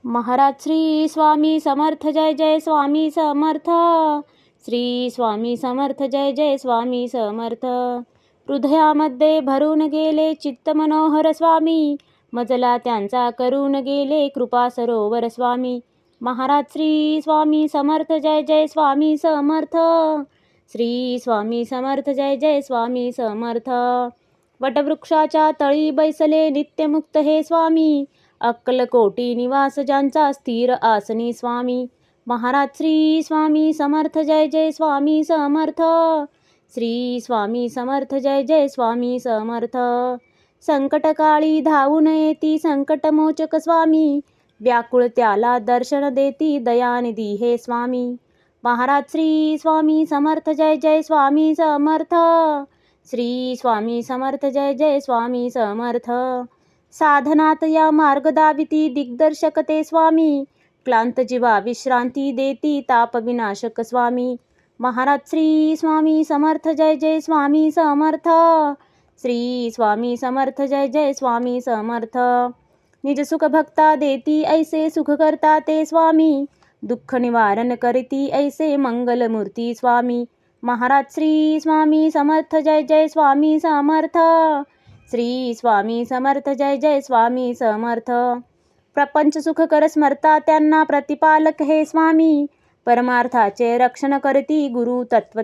महाराज श्री स्वामी समर्थ जय जय स्वामी समर्थ. श्री स्वामी समर्थ जय जय स्वामी समर्थ. हृदयामध्ये भरून गेले चित्त मनोहर स्वामी, मजला त्यांचा करून गेले कृपा सरोवर स्वामी. महाराज श्री स्वामी समर्थ जय जय स्वामी समर्थ. श्री स्वामी समर्थ जय जय स्वामी समर्थ. वटवृक्षाच्या तळी बैसले नित्यमुक्त हे स्वामी, अक्कलकोटी निवास ज्यांचा स्थिर आसनी स्वामी. महाराज श्री स्वामी समर्थ जय जय स्वामी समर्थ. श्री स्वामी समर्थ जय जय स्वामी समर्थ. संकटकाळी धावून येती संकटमोचक स्वामी, व्याकुळ त्याला दर्शन देती दयानिधी हे स्वामी. महाराज श्री स्वामी समर्थ जय जय स्वामी समर्थ. श्री स्वामी समर्थ जय जय स्वामी समर्थ. साधनात या मार्ग दाविती दिग्दर्शक ते स्वामी, क्लांत जीवा विश्रांती देती ताप विनाशक स्वामी. महाराज श्री स्वामी समर्थ जय जय स्वामी समर्थ. श्री स्वामी समर्थ जय जय स्वामी समर्थ. निज सुख भक्ता देती ऐसे सुख करता ते स्वामी, दुःख निवारण करती ऐसे मंगलमूर्ती स्वामी. महाराज श्री स्वामी समर्थ जय जय स्वामी समर्थ. श्री स्वामी समर्थ जय जय स्वामी समर्थ. प्रपंच सुख कर स्मरता त्यांना प्रतिपालक हे स्वामी, परमार्थाचे रक्षण करती गुरु तत्व